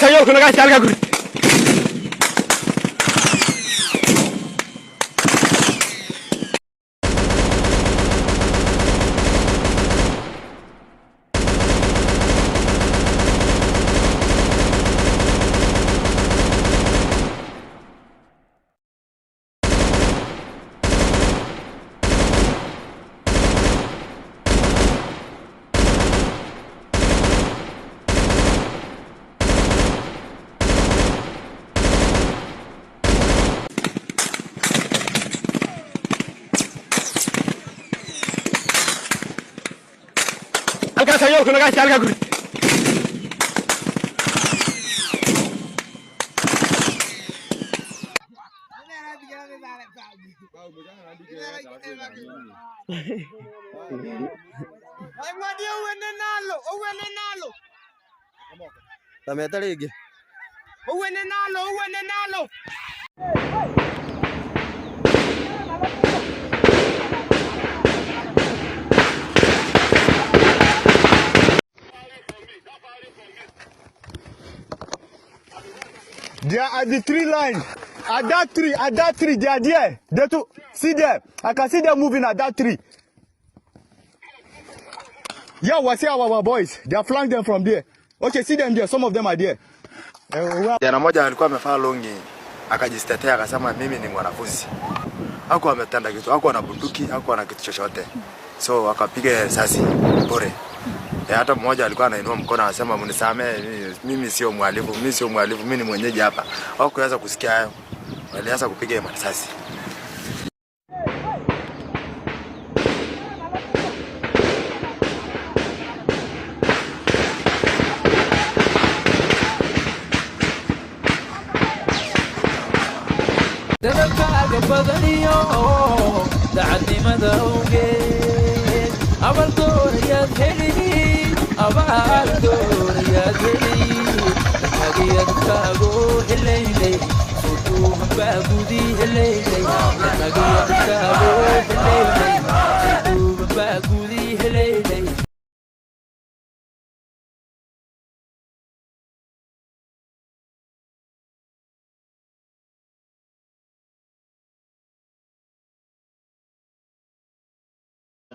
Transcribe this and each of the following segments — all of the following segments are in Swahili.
Halkaas ayaa ku nagaa halka guri. Halkaas ayaa ku nagaa halka guri. Ay mwadia uwene nalo. Tameta ligi. Uwene nalo. They are at the tree line. At that tree, they are there. They to see them. I can see them moving at that tree. Yeah, we see our boys. They are flanked them from there. Okay, see them there. Some of them are there. Jana moja alikuwa amefaa longi, akajitetea akasema mimi ni mwanafunzi. Hakuwa ametenda kitu, hakuwa na bunduki, hakuwa na kitu chochote. So akapiga risasi bure. Hata mmoja alikuwa anainua mkono anasema mnisamee, mimi sio mwalimu, mimi ni mwenyeji hapa. Hawakuweza kusikia hayo. Walianza kupiga risasi.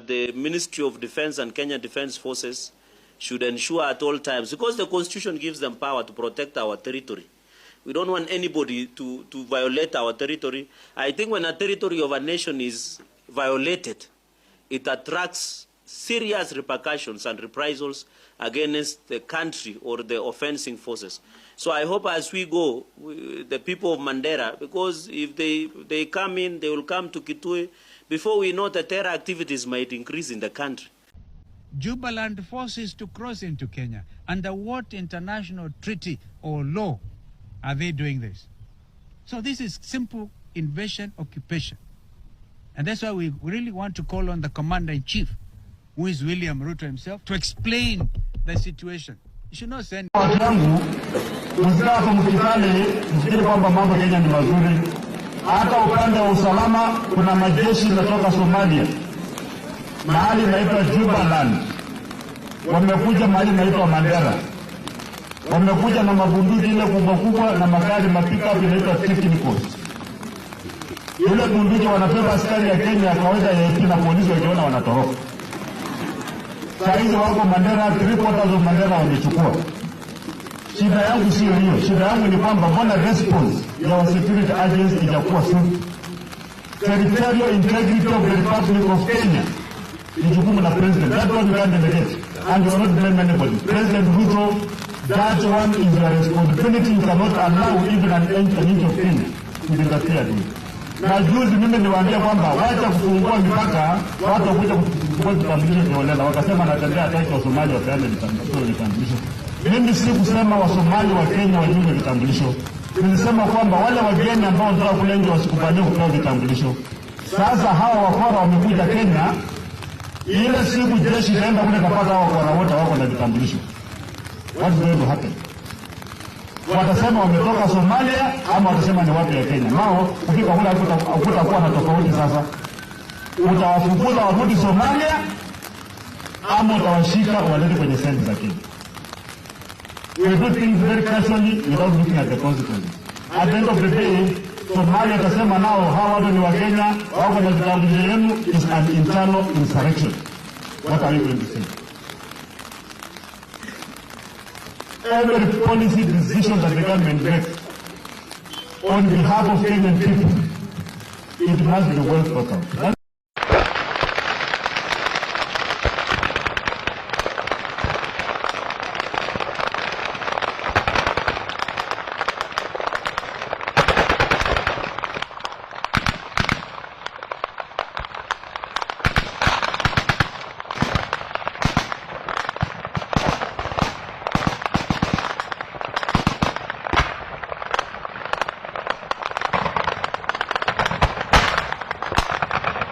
The Ministry of Defense and Kenya Defense Forces should ensure at all times, because the Constitution gives them power to protect our territory. We don't want anybody to violate our territory. I think when a territory of a nation is violated, it attracts serious repercussions and reprisals against the country or the offending forces. So I hope as we go, the people of Mandera, because if they come in, they will come to Kitui. Before we know, the terror activities might increase in the country. Jubaland forces to cross into Kenya. Under what international treaty or law are they doing this? So this is simple invasion, occupation. And that's why we really want to call on the commander-in-chief, who is William Ruto himself, to explain the situation. You should not send... Hata upande wa usalama kuna majeshi kutoka Somalia. Mahali inaitwa Jubaland. Wamekuja mahali inaitwa Mandera. Wamekuja na mabunduki ile kubwa na magari mapickup inaitwa technicals. Ile bunduki wanapewa askari ya Kenya ya kawaida ya AP na polisi wakiona wanatoroka. Saa hizi wako Mandera, 3/4 of Mandera wamechukua. Shida yangu sio hiyo. Shida yangu ni kwamba mbona response ya security agency ijakuwa sugu. Territorial integrity of the Republic of Kenya ni jukumu la president. That one you can't delegate. And you will not blame anybody. President Ruto, that one is your responsibility. You cannot allow even an inch of Kenya to interfere with. Na juzi mimi niwaambia kwamba wacha kufungua mipaka, watu wakuja kufungua vitambulisho vya wakasema natembea taifa wa Somalia wapeane vitambulisho. Mimi si kusema wa Somali wa Kenya wajue vitambulisho. Nilisema kwamba wale wageni ambao wanataka kulenga wasikubalie kupewa vitambulisho. Sasa hawa wakora wamekuja Kenya, ile siku jeshi itaenda kule kapata hawa wakora wote wako na vitambulisho. What's going to happen? Watasema wametoka Somalia ama watasema ni watu ya Kenya. Nao ukifika kule hakutakuwa na tofauti sasa. Utawafukuza warudi Somalia ama utawashika walete kwenye senti za Kenya. We do things very casually without looking at the consequences. At the end of the day, Somalia atasema nao hawa watu ni Wakenya, wako na vitambulisho yenu is an internal insurrection. What are you going to say? Every policy decision that the government makes on behalf of Kenyan people, it must be well thought out.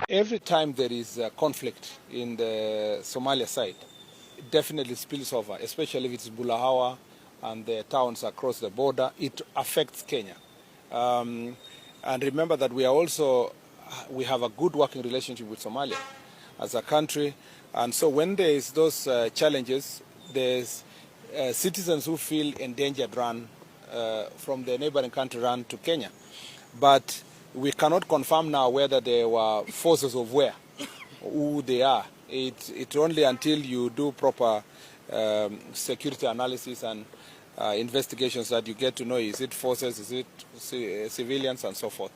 Every time there is a conflict in the Somalia side, it definitely spills over, especially if it's Bulahawa and the towns across the border. It affects Kenya. And remember that we have a good working relationship with Somalia as a country. And so when there is those challenges, there's citizens who feel endangered run from the neighboring country run to Kenya. But we cannot confirm now whether there were forces of where, who they are. It's only until you do proper security analysis and investigations that you get to know, is it forces, is it civilians, and so forth.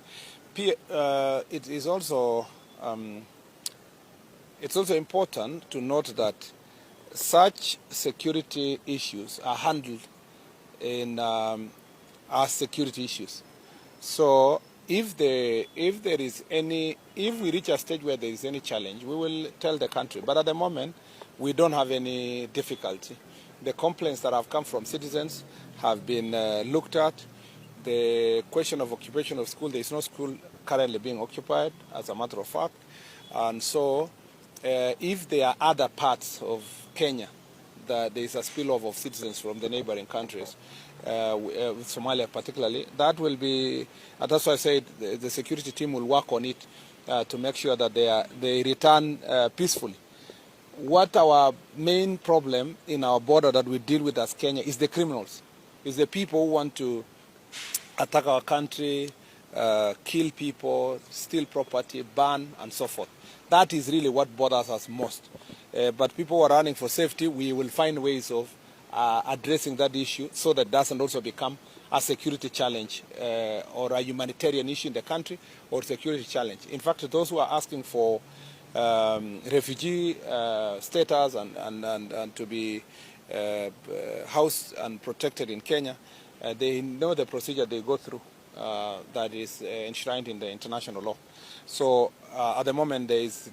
It is also it's also important to note that such security issues are handled in as security issues. So if we reach a stage where there is any challenge, we will tell the country. But at the moment, we don't have any difficulty. The complaints that have come from citizens have been looked at. The question of occupation of school, there is no school currently being occupied, as a matter of fact. And so, if there are other parts of Kenya that there is a spillover of citizens from the neighboring countries, with Somalia particularly, that will be, that's why I said the security team will work on it to make sure that they return peacefully. What our main problem in our border that we deal with as Kenya is the criminals, is the people who want to attack our country, kill people, steal property, burn, and so forth. That is really what bothers us most. But people who are running for safety, we will find ways of addressing that issue so that it doesn't also become a security challenge or a humanitarian issue in the country or security challenge. In fact, those who are asking for refugee status and to be housed and protected in Kenya, they know the procedure they go through that is enshrined in the international law. So at the moment there is